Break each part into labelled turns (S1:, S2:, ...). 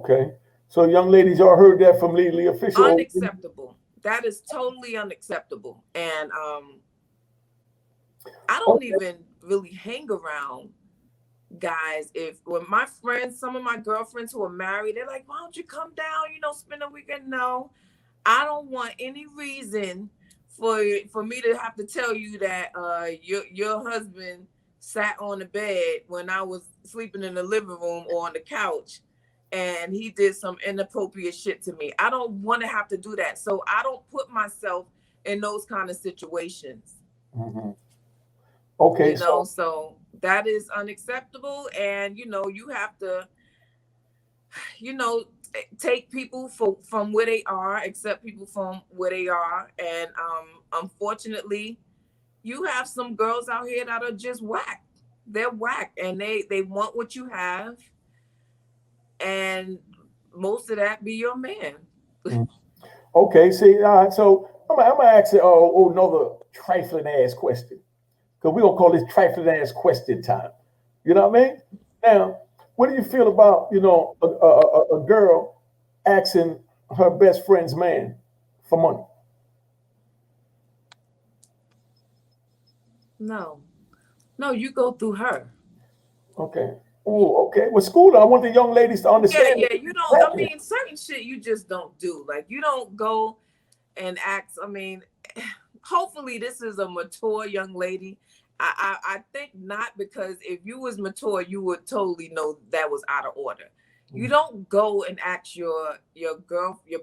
S1: Okay. So young ladies, y'all heard that from Lelee official.
S2: Unacceptable. That is totally unacceptable. And I don't
S1: Okay.
S2: even really hang around guys. If when my friends, some of my girlfriends who are married, they're like, why don't you come down, spend a weekend? No, I don't want any reason for me to have to tell you that your husband sat on the bed when I was sleeping in the living room or on the couch and he did some inappropriate shit to me. I don't want to have to do that. So I don't put myself in those kind of situations.
S1: Hmm. Okay. So
S2: So that is unacceptable. And you have to, you know, take people from where they are, accept people from where they are. And unfortunately, you have some girls out here that are just whack. They're whack and they want what you have, and most of that be your man.
S1: mm, okay. See, so I'm gonna ask you another trifling ass question because we're gonna call this trifling ass question time. You know what I mean? Now, what do you feel about a girl asking her best friend's man for money?
S2: No, no, you go through her.
S1: Okay. Oh, okay. Well, school. I want the young ladies to
S2: Yeah,
S1: understand
S2: yeah.
S1: what's
S2: You don't. I
S1: happening.
S2: mean, certain shit you just don't do. Like you don't go and act. I mean, hopefully this is a mature young lady. I think not, because if you was mature, you would totally know that was out of order. You don't go and ask your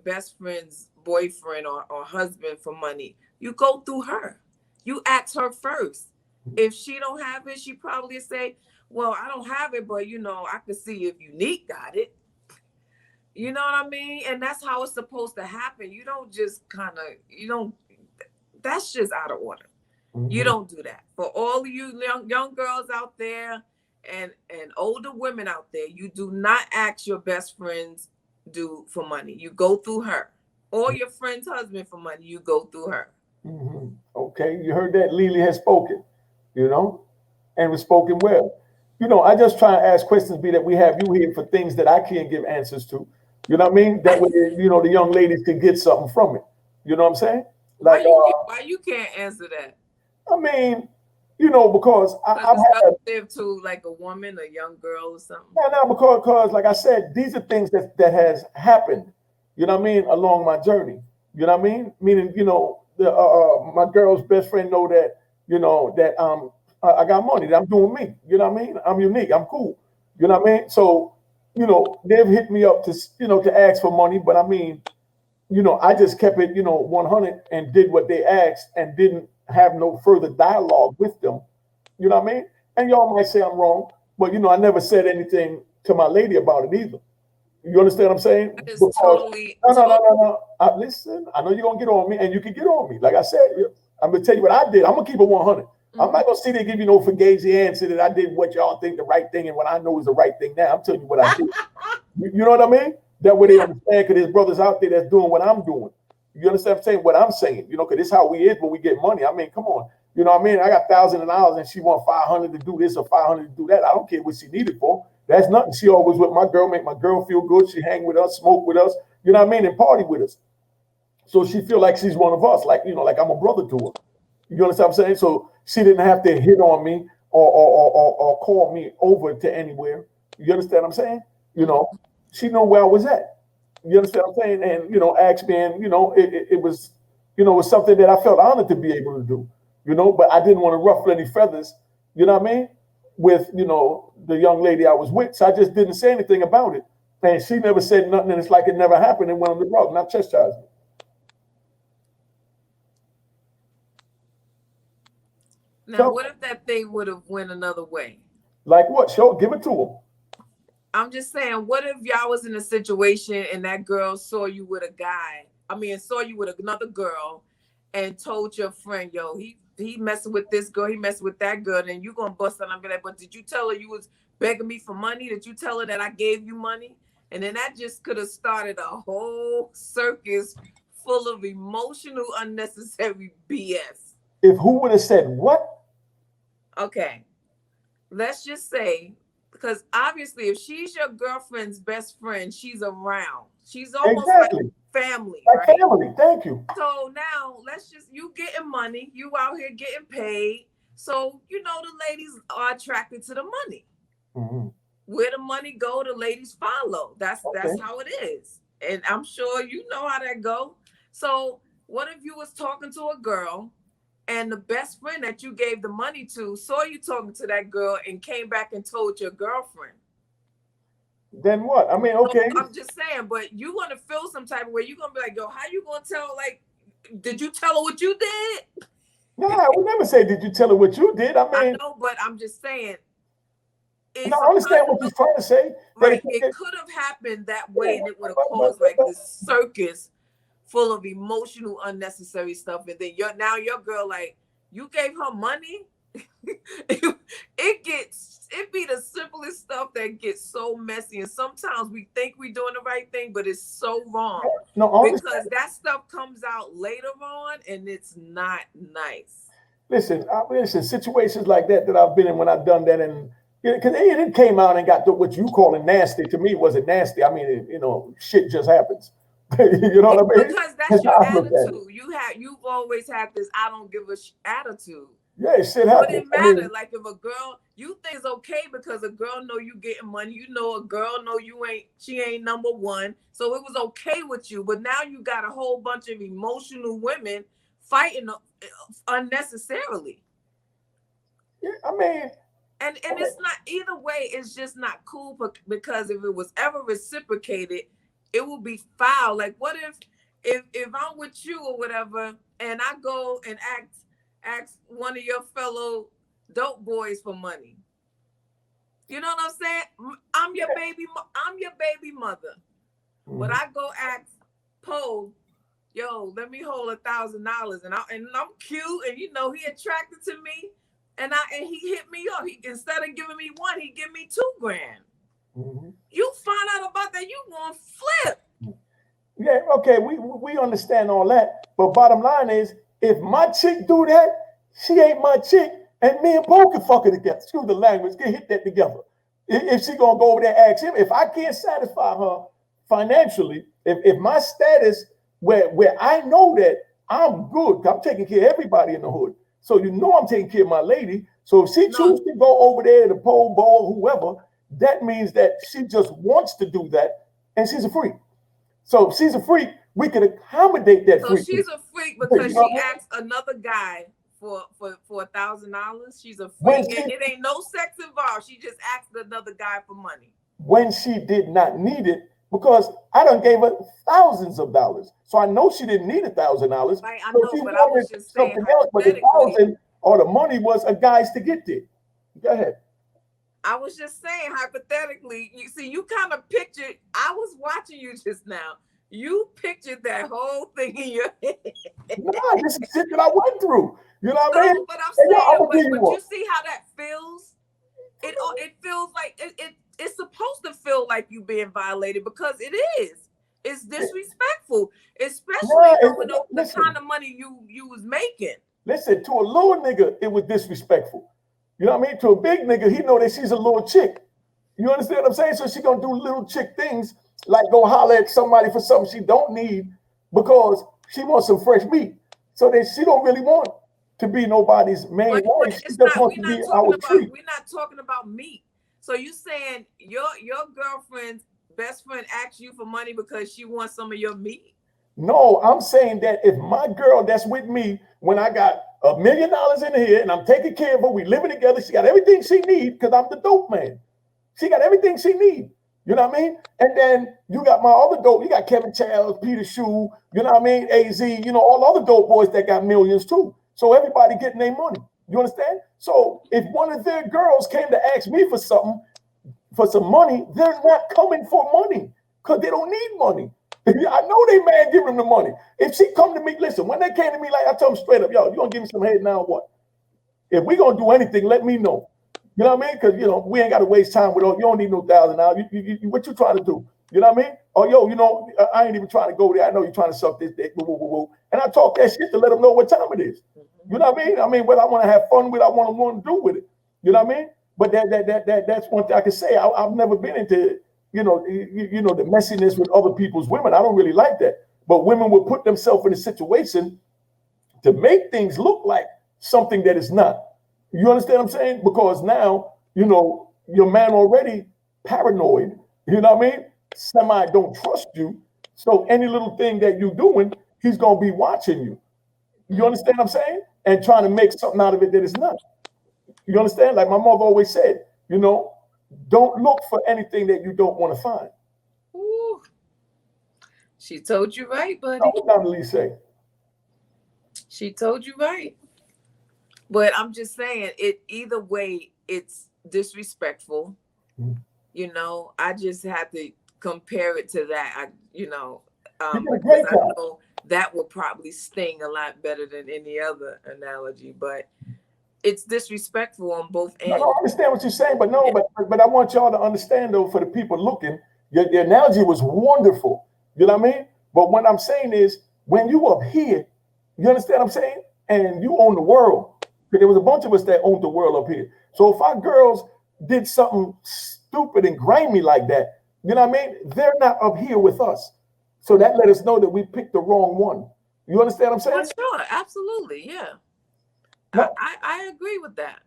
S2: best friend's boyfriend or husband for money. You go through her. You ask her first. If she don't have it, she probably say, "Well, I don't have it, but I could see if Unique got it." You know what I mean? And that's how it's supposed to happen. You don't just you don't, that's just out of order. You
S1: Mm-hmm.
S2: don't do that. For all of you young girls out there and older women out there, you do not ask your best friends do for money. You go through her. Or your friend's husband for money, you go through her.
S1: Hmm. Okay, you heard that Lily has spoken, you know, and was spoken well. I just try to ask questions, be that we have you here for things that I can't give answers to. You know what I mean? That way, the young ladies can get something from it. You know what I'm saying? Like,
S2: Why you can't answer that?
S1: I mean, because
S2: Because
S1: I've
S2: it's
S1: had
S2: relative to like a woman, a young girl or something.
S1: now because like I said, these are things that has happened. You know what I mean? Along my journey. You know what I mean? Meaning, my girl's best friend know that that I got money. That I'm doing me. You know what I mean? I'm unique. I'm cool. You know what I mean? So they've hit me up to to ask for money, but I mean, I just kept it 100 and did what they asked and didn't have no further dialogue with them. You know what I mean? And y'all might say I'm wrong, but I never said anything to my lady about it either. You understand what I'm saying?
S2: That is
S1: Because
S2: totally,
S1: no, no, no,
S2: totally.
S1: no, no. Listen, I know you're gonna get on me, and you can get on me. Like I said, I'm gonna tell you what I did. I'm gonna keep it 100. I'm
S2: Mhm.
S1: not gonna sit there and give you no fugazi answer that I did what y'all think the right thing and what I know is the right thing. Now I'm telling you what I did. You know what I mean? That way they
S2: Yeah.
S1: understand, because there's brothers out there that's doing what I'm doing. You understand what I'm saying? What I'm saying, because this is how we is when we get money. I mean, come on. You know what I mean? I got thousands of dollars and she want 500 to do this or 500 to do that. I don't care what she needed for. That's nothing. She always with my girl, make my girl feel good. She hang with us, smoke with us, you know what I mean, and party with us. So she feel like she's one of us, like like I'm a brother to her. You understand what I'm saying? So she didn't have to hit on me or call me over to anywhere. You understand what I'm saying? You
S2: Mhm.
S1: know, she knew where I was at. You understand what I'm saying? And asked me, and it was, it was something that I felt honored to be able to do. But I didn't want to ruffle any feathers. You know what I mean? With the young lady I was with, so I just didn't say anything about it. And she never said nothing, and it's like it never happened. And went on the rug, not chastised me.
S2: Now,
S1: So,
S2: what if that thing would have went another way?
S1: like what? Show, give it to him.
S2: I'm just saying, what if y'all was in a situation and that girl saw you with a guy? I mean, saw you with another girl, and told your friend, "Yo, he messing with this girl, he messing with that girl," and you gonna bust out and be like, "But did you tell her you was begging me for money? Did you tell her that I gave you money?" And then that just could have started a whole circus full of emotional, unnecessary BS.
S1: If who would have said what?
S2: Okay, let's just say. Because obviously, if she's your girlfriend's best friend, she's around. She's almost like
S1: Exactly.
S2: family,
S1: Like
S2: right?
S1: family. Thank you.
S2: So now you getting money, you out here getting paid. So the ladies are attracted to the money.
S1: Mm-hmm.
S2: Where the money go, the ladies follow. That's how it is. And I'm sure you know how that go. So what if you was talking to a girl and the best friend that you gave the money to saw you talking to that girl and came back and told your girlfriend?
S1: Then what? I mean, okay.
S2: I'm just saying, but you want to feel some type of way. You're going to be like, yo, how you going to tell, like, did you tell her what you did?
S1: No, I would never say, did you tell her what you did? I mean,
S2: I know, but I'm just saying.
S1: I understand what you're trying to say.
S2: Right. It could have happened that way, and it would have caused like this circus full of emotional, unnecessary stuff. And then your girl, like, you gave her money. It be the simplest stuff that gets so messy. And sometimes we think we're doing the right thing, but it's so wrong.
S1: No,
S2: because that stuff comes out later on and it's not nice.
S1: Listen, situations like that I've been in when I've done that, and because it came out and got to what you calling nasty. To me, it wasn't nasty. I mean, shit just happens. You know what I mean?
S2: Because that's your attitude. You've always had this I don't give a attitude.
S1: Yeah, shit happens.
S2: But it matter. Like if a girl, you think it's okay because a girl know you getting money. A girl know she ain't number one. So it was okay with you. But now you got a whole bunch of emotional women fighting unnecessarily.
S1: Yeah, I mean.
S2: And it's not either way. It's just not cool because if it was ever reciprocated, it will be foul. Like what if I'm with you or whatever, and I go and ask one of your fellow dope boys for money. You know what I'm saying? I'm your baby mother. Mm-hmm. But I go ask Poe, yo, let me hold $1,000, and I'm cute, and he attracted to me. And he hit me up. Instead of giving me one, he give me $2,000. Mm-hmm. You find out about that, you gonna flip.
S1: Yeah, okay, we understand all that. But bottom line is, if my chick do that, she ain't my chick, and me and Bo can fuck it together. Excuse the language, get hit that together. If she gonna go over there and ask him, if I can't satisfy her financially, if my status where I know that I'm good, I'm taking care of everybody in the hood. So I'm taking care of my lady. So if she chooses to go over there to pole ball, whoever, that means that she just wants to do that, and she's a freak. So if she's a freak, we can accommodate that freak.
S2: So she's a freak because she asked another guy for $1,000. She's a freak, and it ain't no sex involved. She just asked another guy for money.
S1: When she did not need it, because I done gave her thousands of dollars. So I know she didn't need $1,000.
S2: Right, I know, but I was just saying
S1: else, but the 1,000 or the money was a guy's to get there. Go ahead.
S2: I was just saying, hypothetically, you kind of pictured, I was watching you just now. You pictured that whole thing in your head.
S1: Nah, this is shit that I went through. You know what I mean?
S2: But I'm saying, but you see how that feels? It feels like it's supposed to feel like you being violated because it is. It's disrespectful, especially with the kind of money you was making.
S1: Listen, to a little nigga, it was disrespectful. You know what I mean? To a big nigga, he know that she's a little chick. You understand what I'm saying? So she gonna do little chick things like go holler at somebody for something she don't need because she wants some fresh meat. So then she don't really want to be nobody's main wife. She just wants to be our treat.
S2: We're not talking about meat. So you saying your girlfriend's best friend asks you for money because she wants some of your meat?
S1: No, I'm saying that if my girl that's with me, when I got $1 million in here and I'm taking care of her, we living together, she got everything she needs because I'm the dope man. She got everything she needs. You know what I mean? And then you got my other dope. You got Kevin Charles, Peter Shue, you know what I mean? AZ, all other dope boys that got millions too. So everybody getting their money. You understand? So if one of their girls came to ask me for something, for some money, they're not coming for money because they don't need money. I know they man giving them the money. If she come to me, listen, when they came to me, like I told them straight up, yo, you gonna give me some head now or what? If we gonna do anything, let me know. You know what I mean? Because we ain't gotta waste time with you don't need no $1,000. What you trying to do? You know what I mean? Oh, yo, I ain't even trying to go there. I know you're trying to suck this dick. Woo, woo, woo, woo. And I talk that shit to let them know what time it is. You know what I mean? I mean, what I want to have fun with, I want to do with it. You know what I mean? But that's one thing I can say. I've never been into, the messiness with other people's women. I don't really like that. But women will put themselves in a situation to make things look like something that is not. You understand what I'm saying? Because now, your man already paranoid, you know what I mean? Semi don't trust you. So any little thing that you're doing, he's gonna be watching you. You understand what I'm saying? And trying to make something out of it that is not. You understand? Like my mother always said, don't look for anything that you don't want to find.
S2: Ooh. She told you right, buddy.
S1: What did Lelee say?
S2: She told you right. But I'm just saying, either way, it's disrespectful. I just have to compare it to that. Because I know that will probably sting a lot better than any other analogy. But it's disrespectful on both ends.
S1: I don't understand what you're saying, but no, but I want y'all to understand though, for the people looking, your analogy was wonderful. You know what I mean? But what I'm saying is, when you up here, you understand what I'm saying? And you own the world. Because there was a bunch of us that owned the world up here. So if our girls did something stupid and grimy like that, you know what I mean? They're not up here with us. So that let us know that we picked the wrong one. You understand what I'm saying?
S2: For sure, absolutely, yeah. No. I agree with that.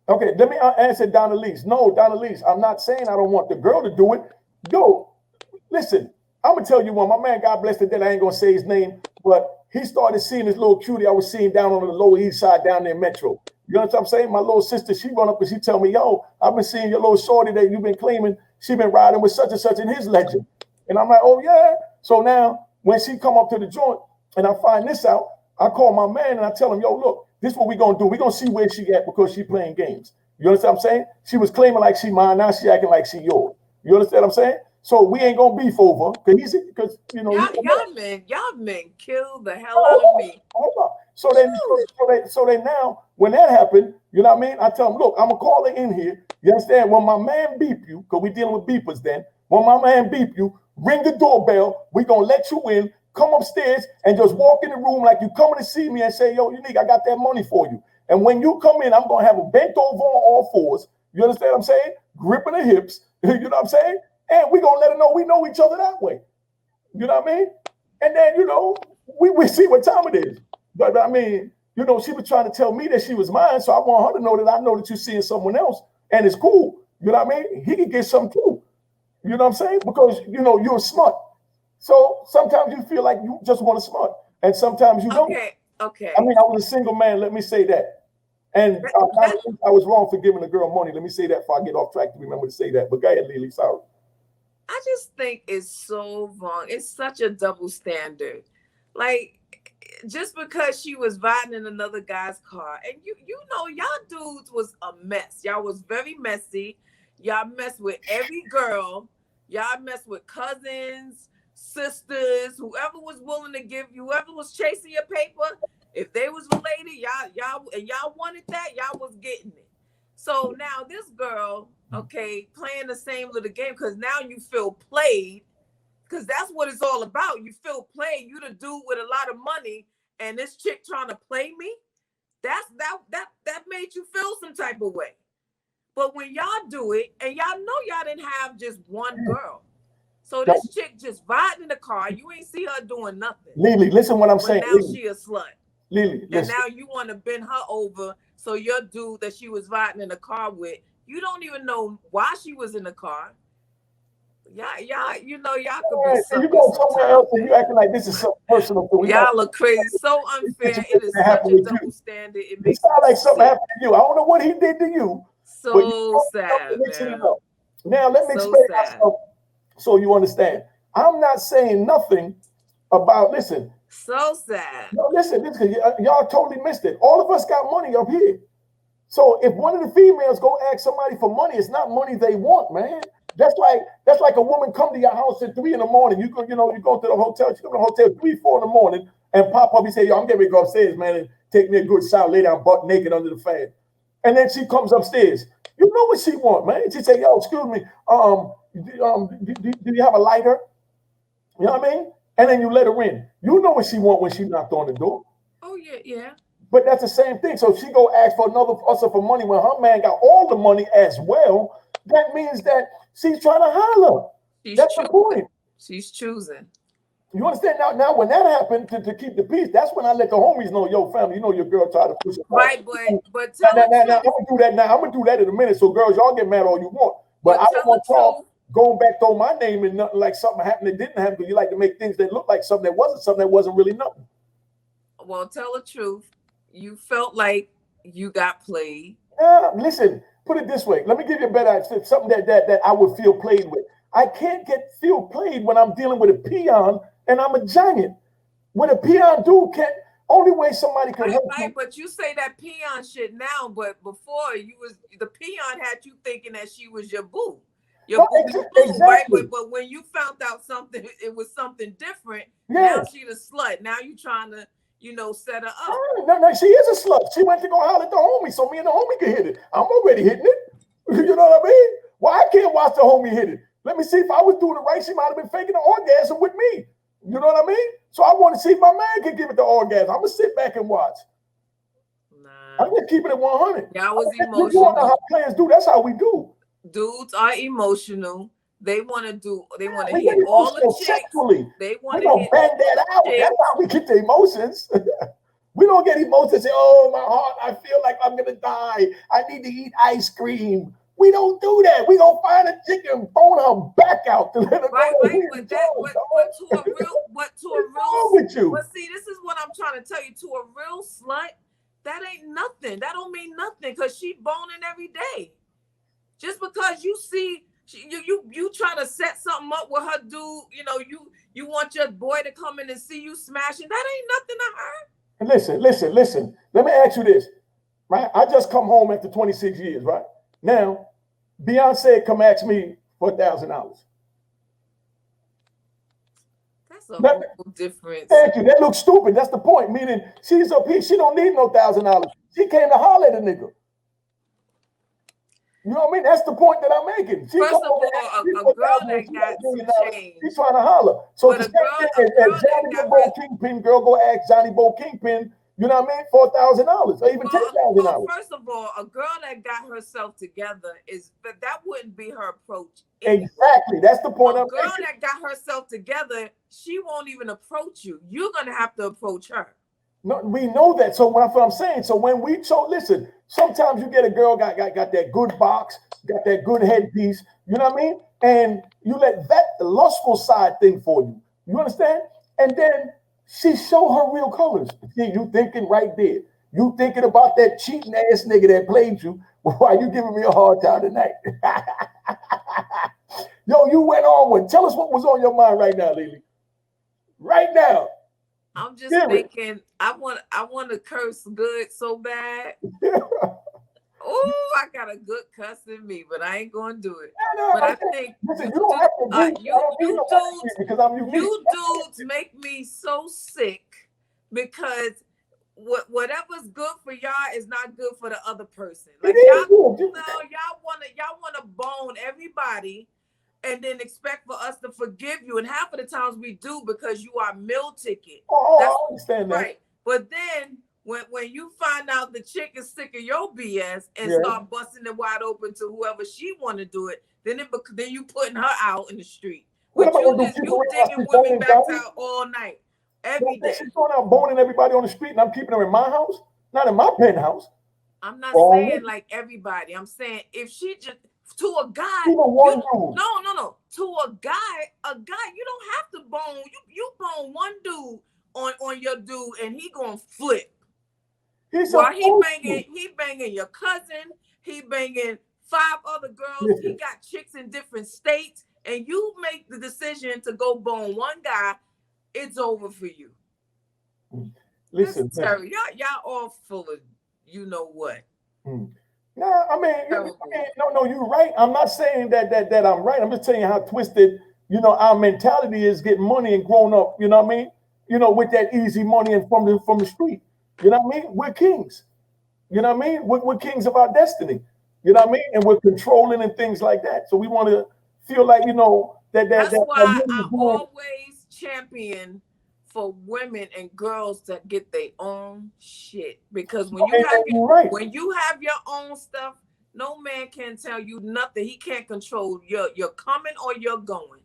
S1: Okay, let me answer Donna Lees. No, Donna Lees, I'm not saying I don't want the girl to do it. Yo, listen, I'm gonna tell you one. My man, God bless the dead, I ain't gonna say his name, but he started seeing this little cutie I was seeing down on the Lower East Side down there Metro. You know what I'm saying? My little sister, she run up and she tell me, yo, I've been seeing your little shorty that you've been claiming. She been riding with such and such in his legend. And I'm like, oh yeah. So now when she come up to the joint and I find this out, I call my man and I tell him, yo, look, this is what we're gonna do. We're gonna see where she at because she playing games. You understand what I'm saying? She was claiming like she mine, now she acting like she yours. You understand what I'm saying? So we ain't gonna beef over because
S2: y'all men kill the hell out of me.
S1: So then now when that happened, you know what I mean? I tell him, look, I'm gonna call her in here. You understand? When my man beep you, because we dealing with beepers then. When my man beep you, ring the doorbell. We gonna let you in. Come upstairs and just walk in the room like you coming to see me and say, yo, Unique, I got that money for you. And when you come in, I'm gonna have a bent over on all fours. You understand what I'm saying? Gripping the hips. You know what I'm saying? And we're gonna let her know we know each other that way. You know what I mean? And then, we see what time it is. But I mean, she was trying to tell me that she was mine. So I want her to know that I know that you're seeing someone else and it's cool. You know what I mean? He can get some too. You know what I'm saying? Because, you're smart. So sometimes you feel like you just want to smart. And sometimes you don't.
S2: Okay.
S1: I mean, I was a single man. Let me say that. And I was wrong for giving a girl money. Let me say that before I get off track to remember to say that. But go ahead, Lelee. Sorry.
S2: I just think it's so wrong. It's such a double standard. Like, just because she was riding in another guy's car, and y'all dudes was a mess. Y'all was very messy. Y'all messed with every girl. Y'all messed with cousins, sisters, whoever was willing to give you, whoever was chasing your paper. If they was related, y'all wanted that, y'all was getting it. So now this girl, okay, playing the same little game because now you feel played, because that's what it's all about. You feel played. You the dude with a lot of money, and this chick trying to play me. That made you feel some type of way. But when y'all do it, and y'all know y'all didn't have just one girl. So this chick just riding in the car. You ain't see her doing nothing.
S1: Lelee, listen what I'm saying.
S2: Now she a slut.
S1: Lelee,
S2: and now you want to bend her over. So your dude that she was riding in the car with, you don't even know why she was in the car. Y'all could be something. You go
S1: somewhere else and you acting like this is something personal.
S2: Y'all look crazy. So unfair. It is such a double standard. It makes
S1: sound like something happened to you. I don't know what he did to you.
S2: So sad, man.
S1: Now let me explain myself so you understand. I'm not saying nothing about, listen.
S2: So sad.
S1: No, listen, y'all totally missed it. All of us got money up here. So if one of the females go ask somebody for money, it's not money they want, man. That's like a woman come to your house at 3 a.m. You go to the hotel. She go to the hotel 3, 4 in the and pop up. He say, yo, I'm getting ready to go upstairs, man, and take me a good shower, lay down butt naked under the fan. And then she comes upstairs. You know what she want, man. She say, yo, excuse me, do you have a lighter? You know what I mean? And then you let her in. You know what she want when she knocked on the door.
S2: Oh, yeah.
S1: But that's the same thing. So she go ask for another hustle for money when her man got all the money as well. That means that she's trying to holler. That's the point.
S2: She's choosing.
S1: You understand? Now when that happened to keep the peace, that's when I let the homies know, yo, family, you know your girl tried to push it.
S2: Right, but tell
S1: now, I'm gonna do that now. I'm gonna do that in a minute. So girls, y'all get mad all you want. But I don't want y'all going back throw my name in nothing like something happened that didn't happen, because you like to make things that look like something that wasn't really nothing.
S2: Well, tell the truth. You felt like you got played.
S1: Listen, put it this way. Let me give you a better something that I would feel played with. I can't feel played when I'm dealing with a peon and I'm a giant. When a peon dude can't, only way somebody can help
S2: you. But you say that peon shit now, but before the peon had you thinking that she was your boo. Exactly. Right? But when you found out something, it was something different. Yeah. Now she's a slut. Now you trying to, set her up.
S1: No, she is a slut. She went to go holler at the homie so me and the homie can hit it. I'm already hitting it. You know what I mean? Well, I can't watch the homie hit it. Let me see if I was doing it right. She might have been faking the orgasm with me. You know what I mean? So I want to see if my man can give it the orgasm. I'm going to sit back and watch. Nah. I'm just keeping it 100.
S2: Y'all was emotional. You
S1: know how players do. That's how we do.
S2: Dudes are emotional. They want to hit all the chicks.
S1: Sexually.
S2: They want
S1: to hit bang that out. Chicks. That's how we get the emotions. We don't get emotions and say, oh, my heart, I feel like I'm going to die. I need to eat ice cream. We don't do that. We gonna find a chick and bone her back out to let her
S2: but to a real
S1: with you.
S2: But see, this is what I'm trying to tell you. To a real slut, that ain't nothing. That don't mean nothing, because she boning every day. Just because you see you try to set something up with her dude, you want your boy to come in and see you smashing. That ain't nothing to her.
S1: Listen. Let me ask you this, right? I just come home after 26 years, right? Now, Beyonce come ask me for $1,000.
S2: That's a whole difference.
S1: Thank you. That looks stupid. That's the point. Meaning she's up here. She don't need no $1,000. She came to holler at a nigga. You know what I mean? That's the point that I'm making.
S2: First of all, a girl that got some change.
S1: She's trying to holler. So the same thing as Johnny Bo Kingpin, girl go ask Johnny Bo Kingpin, you know what I mean, for $1,000 or even $10,000.
S2: First of all, a girl that got herself together that wouldn't be her approach. Anyway.
S1: Exactly. That's the point.
S2: A girl that got herself together, she won't even approach you. You're gonna have to approach her.
S1: No, we know that. So what I'm saying, so when we listen, sometimes you get a girl got that good box, got that good headpiece, you know what I mean? And you let that lustful side thing for you. You understand? And then she show her real colors. See, you thinking right there. You thinking about that cheating ass nigga that played you while you giving me a hard time tonight. Yo, you went on one. Tell us what was on your mind right now, Lelee. Right now.
S2: I'm just thinking, I want to curse good so bad. Oh, I got a good cuss in me, but I ain't gonna do it. But I think you dudes make me so sick, because whatever's good for y'all is not good for the other person. Like y'all wanna bone everybody and then expect for us to forgive you. And half of the times we do, because you are meal ticket.
S1: I understand that. Right.
S2: But then when you find out the chick is sick of your BS and start busting it wide open to whoever she want to do it, then you putting her out in the street. But you digging women back out all night, every day.
S1: She's going out boning everybody on the street, and I'm keeping her in my house, not in my penthouse.
S2: I'm not saying like everybody. I'm saying if she just to a guy, no. To a guy, you don't have to bone. You bone one dude on your dude, and he gonna flip. He banging your cousin. He banging 5 other girls. He got chicks in different states, and you make the decision to go bone one guy. It's over for you.
S1: Listen,
S2: Terry, y'all all full of you know what.
S1: No, I mean, no, you're right. I'm not saying that I'm right. I'm just telling you how twisted, our mentality is, getting money and growing up, you know what I mean? With that easy money and from the street. You know what I mean? We're kings. You know what I mean? We're kings of our destiny. You know what I mean? And we're controlling and things like that. So we want to feel like,
S2: That's why I always champion for women and girls to get their own shit, because when you have when you have your own stuff, no man can tell you nothing. He can't control your coming or your going.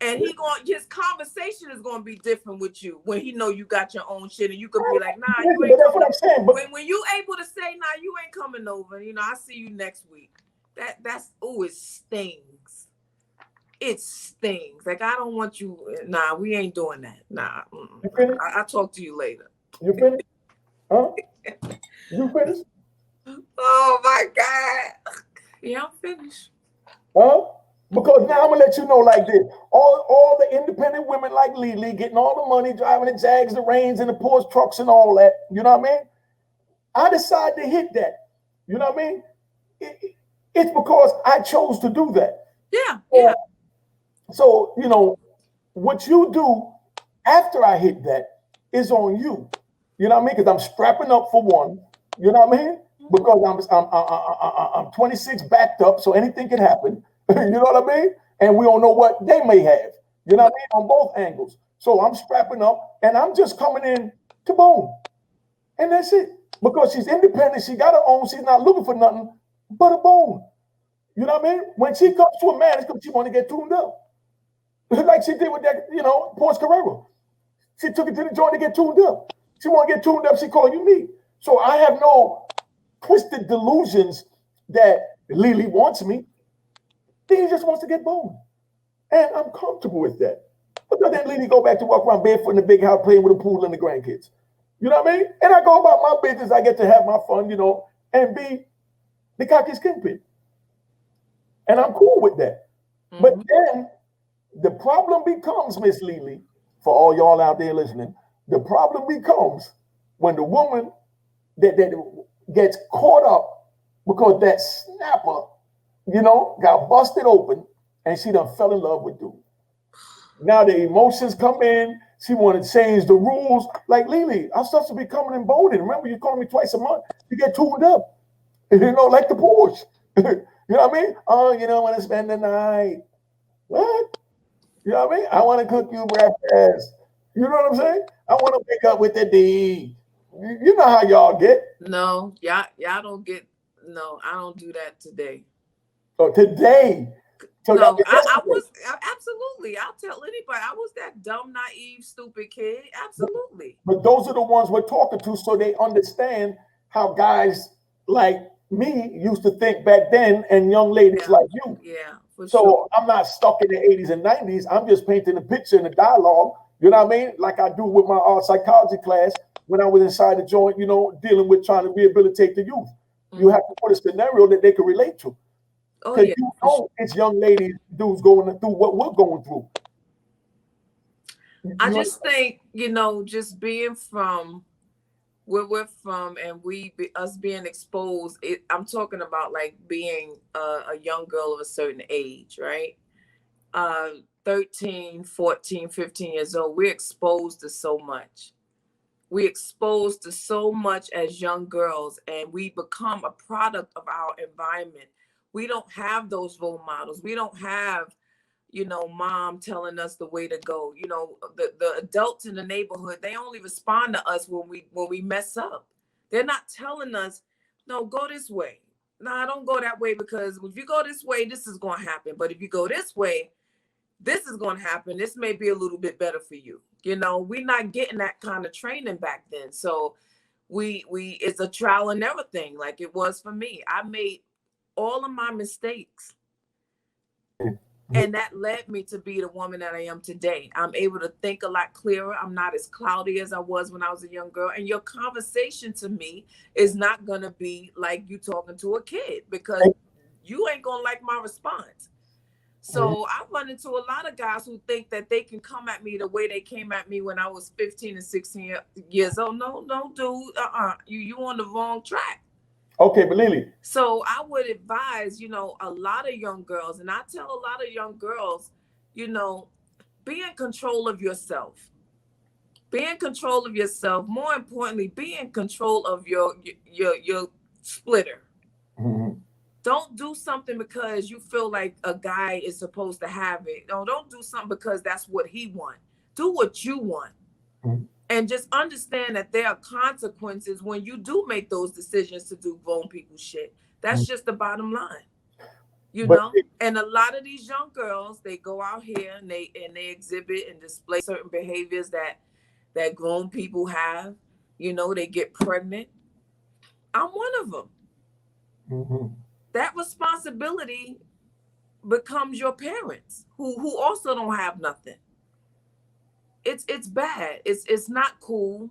S2: And his conversation is gonna be different with you when he know you got your own shit, and you could be like, nah, you ain't coming over. When you able to say, nah, you ain't coming over, I see you next week. That's it stings. It stings. Like, I don't want you. Nah, we ain't doing that. Nah. I'll talk to you later.
S1: You finished? Huh? You finished?
S2: Oh my God. Yeah, I'm finished.
S1: Huh? Because now I'm gonna let you know like this. All the independent women like Lelee getting all the money, driving the Jags, the Range, and the Porsche trucks and all that. You know what I mean? I decided to hit that. You know what I mean? It's because I chose to do that.
S2: Yeah.
S1: So, what you do after I hit that is on you. You know what I mean? Because I'm strapping up for one. You know what I mean? Because I'm 26 backed up, so anything can happen. You know what I mean? And we don't know what they may have. You know what I mean? On both angles. So I'm strapping up, and I'm just coming in to bone. And that's it. Because she's independent. She got her own. She's not looking for nothing but a bone. You know what I mean? When she comes to a man, it's because she want to get tuned up. Like she did with that, Porsche Carrera. She took it to the joint to get tuned up. She want to get tuned up. She call you me. So I have no twisted delusions that Lelee wants me. He just wants to get boned. And I'm comfortable with that. But then Lelee go back to walk around barefoot in the big house playing with a pool and the grandkids. You know what I mean? And I go about my business. I get to have my fun, and be the cocky's kingpin. And I'm cool with that. Mm-hmm. But then the problem becomes, Miss Lelee, for all y'all out there listening, the problem becomes when the woman that gets caught up because that snapper, got busted open and she done fell in love with dude. Now the emotions come in. She want to change the rules. Like, Lelee, I'm supposed to be coming in bolded. Remember, you call me twice a month. You get tuned up. Like the Porsche. You know what I mean? Oh, you don't want to spend the night. What? You know what I mean? I want to cook you breakfast. You know what I'm saying? I want to wake up with the D. You know how y'all get.
S2: No, y'all don't get. No, I don't do that today.
S1: So today. So
S2: no, I was absolutely. I'll tell anybody. I was that dumb, naive, stupid kid. Absolutely.
S1: But those are the ones we're talking to, so they understand how guys like me used to think back then, and young ladies like you.
S2: Yeah.
S1: So I'm not stuck in the 80s and 90s. I'm just painting a picture and a dialogue. You know what I mean? Like I do with my art psychology class when I was inside the joint, dealing with trying to rehabilitate the youth. Mm-hmm. You have to put a scenario that they can relate to. Because it's young ladies, dudes going through what we're going through.
S2: I just think, just being from where we're from and us being exposed, I'm talking about like being a young girl of a certain age, right? 13, 14, 15 years old, we're exposed to so much. We're exposed to so much as young girls, and we become a product of our environment. We don't have those role models. We don't have, mom telling us the way to go. The adults in the neighborhood, they only respond to us when we mess up. They're not telling us, no, go this way. No, don't go that way, because if you go this way, this is going to happen. But if you go this way, this is going to happen. This may be a little bit better for you. We're not getting that kind of training back then. So it's a trial and error thing, like it was for me. I made all of my mistakes, and that led me to be the woman that I am today. I'm able to think a lot clearer. I'm not as cloudy as I was when I was a young girl. And your conversation to me is not going to be like you talking to a kid, because you ain't going to like my response. So I run into a lot of guys who think that they can come at me the way they came at me when I was 15 and 16 years old. No, dude. You on the wrong track.
S1: Okay, but Lelee.
S2: So I would advise, a lot of young girls, and I tell a lot of young girls, be in control of yourself. Be in control of yourself. More importantly, be in control of your splitter. Mm-hmm. Don't do something because you feel like a guy is supposed to have it. No, don't do something because that's what he wants. Do what you want.
S1: Mhm.
S2: And just understand that there are consequences when you do make those decisions to do grown people shit. That's just the bottom line, you
S1: But
S2: know? And a lot of these young girls, they go out here and they exhibit and display certain behaviors that grown people have. You know, they get pregnant. I'm one of them.
S1: mhm.
S2: That responsibility becomes your parents who also don't have nothing. It's bad. It's not cool.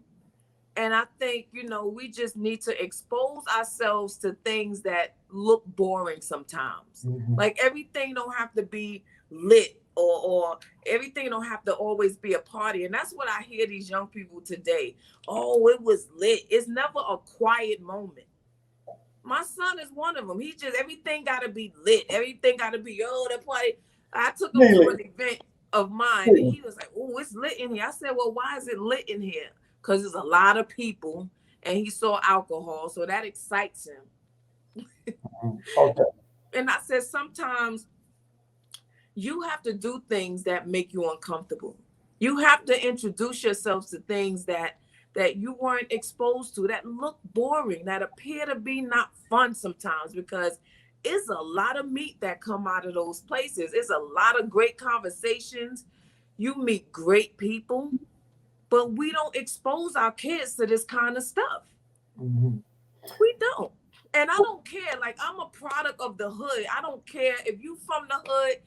S2: And I think, you know, we just need to expose ourselves to things that look boring sometimes.
S1: Mhm.
S2: Like everything don't have to be lit, or everything don't have to always be a party. And that's what I hear these young people today. Oh, it was lit. It's never a quiet moment. My son is one of them. He just, everything got to be lit. Everything got to be, oh, that party. I took him to
S1: Lelee,
S2: an event of mine and
S1: Lelee.
S2: he was like, oh, it's lit in here. I said, well, why is it lit in here? Because there's a lot of people and he saw alcohol. So that excites him.
S1: Okay.
S2: And I said, sometimes you have to do things that make you uncomfortable. You have to introduce yourselves to things that you weren't exposed to, that look boring, that appear to be not fun sometimes, because it's a lot of meat that come out of those places. It's a lot of great conversations. You meet great people, but we don't expose our kids to this kind of stuff.
S1: Mhm.
S2: We don't. And I don't care. Like, I'm a product of the hood. I don't care if you from the hood.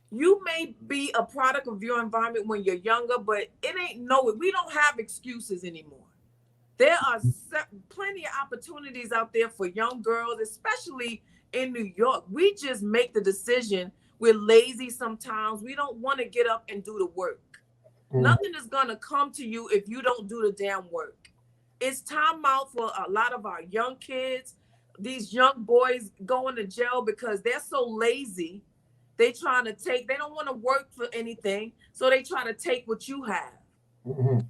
S2: You may be a product of your environment when you're younger, but it ain't we don't have excuses anymore. There are plenty of opportunities out there for young girls, especially in New York. We just make the decision. We're lazy sometimes. We don't want to get up and do the work. Nothing is going to come to you if you don't do the damn work. It's time out for a lot of our young kids. These young boys going to jail because they're so lazy. They don't want to work for anything. So they try to take what you have.
S1: Mhm.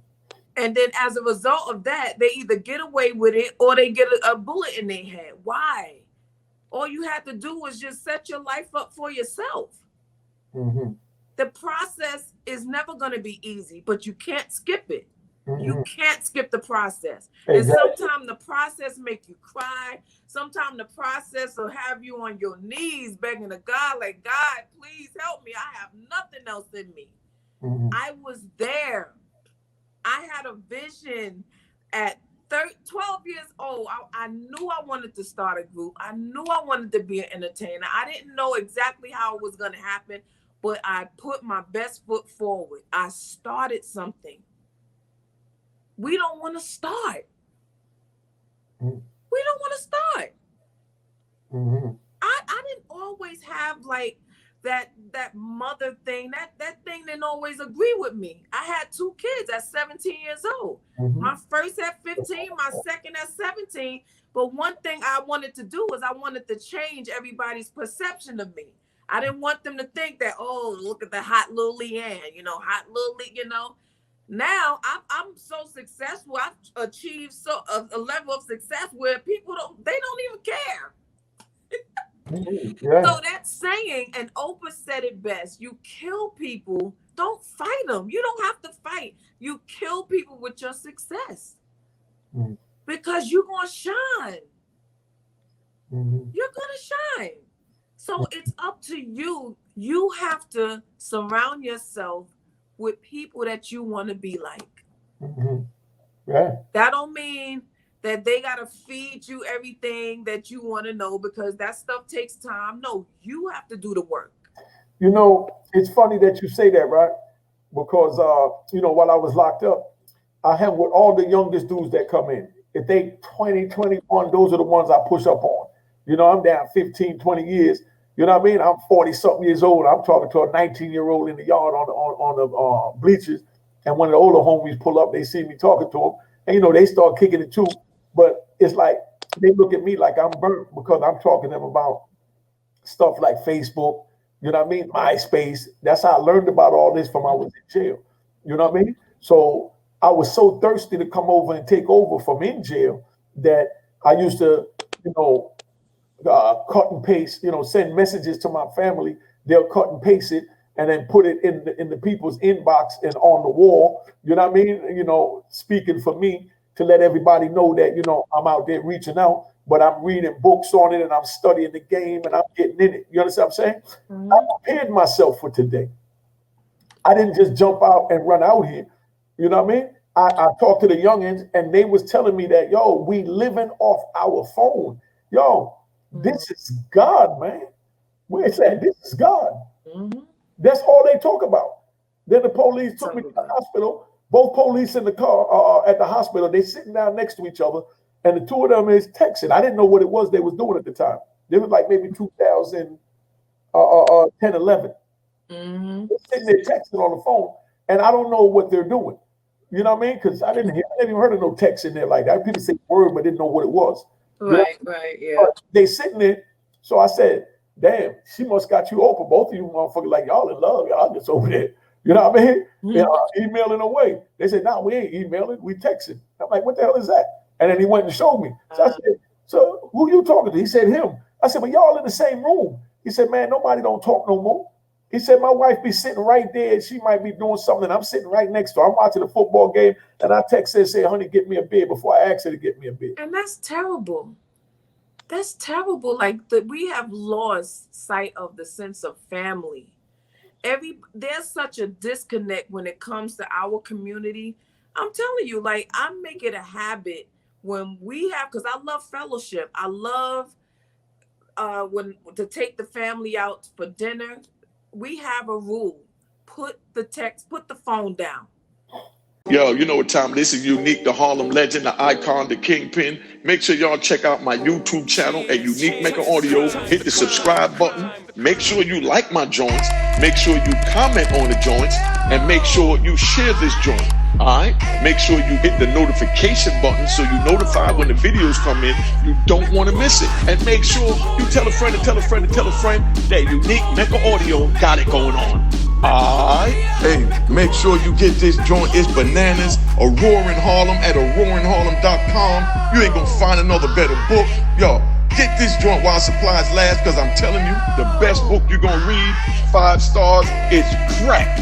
S2: And then as a result of that, they either get away with it or they get a bullet in their head. Why? All you have to do is just set your life up for yourself.
S1: Mhm.
S2: The process is never going to be easy, but you can't skip it. You
S1: Mhm.
S2: can't skip the process. And
S1: Exactly.
S2: sometimes the process make you cry. Sometimes the process will have you on your knees begging to God, like, God, please help me. I have nothing else in me.
S1: Mhm.
S2: I was there. I had a vision at 12 years old. I knew I wanted to start a group. I knew I wanted to be an entertainer. I didn't know exactly how it was going to happen, but I put my best foot forward. I started something. We don't want to start.
S1: Mhm.
S2: We don't want to start.
S1: Mhm.
S2: I didn't always have like that mother thing. That thing didn't always agree with me. I had two kids at 17 years old.
S1: Mhm.
S2: My first at 15, my second at 17. But one thing I wanted to do was I wanted to change everybody's perception of me. I didn't want them to think that, oh, look at the hot little Leanne, hot little, Now I'm so successful. I've achieved a level of success where people they don't even care.
S1: Mhm. Yeah.
S2: So that saying, and Oprah said it best, you kill people, don't fight them. You don't have to fight. You kill people with your success
S1: Mhm.
S2: because you're going to shine.
S1: Mhm.
S2: You're going to shine. So it's up to you. You have to surround yourself with people that you want to be like.
S1: Mhm. Yeah.
S2: That don't mean that they got to feed you everything that you want to know, because that stuff takes time. No, you have to do the work.
S1: It's funny that you say that, right? Because while I was locked up, I hang with all the youngest dudes that come in. If they 20, 21, those are the ones I push up on. I'm down 15, 20 years. You know what I mean? I'm 40 something years old. I'm talking to a 19-year-old in the yard on the bleachers. And when the older homies pull up, they see me talking to them. And, they start kicking it too. But it's like they look at me like I'm burnt because I'm talking to them about stuff like Facebook, MySpace. That's how I learned about all this from I was in jail. You know what I mean? So I was so thirsty to come over and take over from in jail that I used to, you know, cut and paste, send messages to my family. They'll cut and paste it and then put it in the people's inbox and on the wall. You know what I mean? Speaking for me to let everybody know that I'm out there reaching out, but I'm reading books on it and I'm studying the game and I'm getting in it. You understand what I'm saying?
S2: Mm-hmm.
S1: I prepared myself for today. I didn't just jump out and run out here. You know what I mean? I talked to the youngins and they was telling me that, yo, we living off our phone. Yo, this is God, man. Where it's at, this is God.
S2: Mm-hmm.
S1: That's all they talk about. Then the police took me to the hospital. Both police in the car at the hospital. They sitting down next to each other, and the two of them is texting. I didn't know what it was they was doing at the time. They was like maybe 2010, 11.
S2: Mm-hmm.
S1: They're sitting there texting on the phone, and I don't know what they're doing. You know what I mean? Because I didn't even heard of no text in there like that. People say word, but didn't know what it was.
S2: Right, yeah.
S1: But they sitting there. So I said, damn, she must got you open. Both of you motherfuckers like y'all in love. Y'all just over there. You know what I mean? Mm-hmm. Emailing away. They said, no, we ain't emailing. We texting. I'm like, what the hell is that? And then he went and showed me. So I said, so who you talking to? He said, him. I said, but y'all in the same room. He said, man, nobody don't talk no more. He said, my wife be sitting right there and she might be doing something. I'm sitting right next to her. I'm watching a football game and I text her and say, honey, get me a beer before I ask her to get me a beer.
S2: And that's terrible. That's terrible. Like we have lost sight of the sense of family. There's such a disconnect when it comes to our community. I'm telling you, like I make it a habit when we have, because I love fellowship. I love when to take the family out for dinner. We have a rule. Put the phone down.
S3: Yo, you know what time this is. Unique, the Harlem legend, the icon, the kingpin. Make sure y'all check out my YouTube channel at Unique Mecca Audio. Hit the subscribe button. Make sure you like my joints. Make sure you comment on the joints. And make sure you share this joint. Alright? Make sure you hit the notification button so you notify when the videos come in. You don't want to miss it. And make sure you tell a friend and tell a friend and tell a friend that Unique Mecca Audio got it going on. Alright? Hey, make sure you get this joint. It's bananas. A Roaring Harlem at roaringharlem.com. You ain't gonna find another better book. Yo, get this joint while supplies last, because I'm telling you, the best book you're gonna read, 5 stars, it's crack.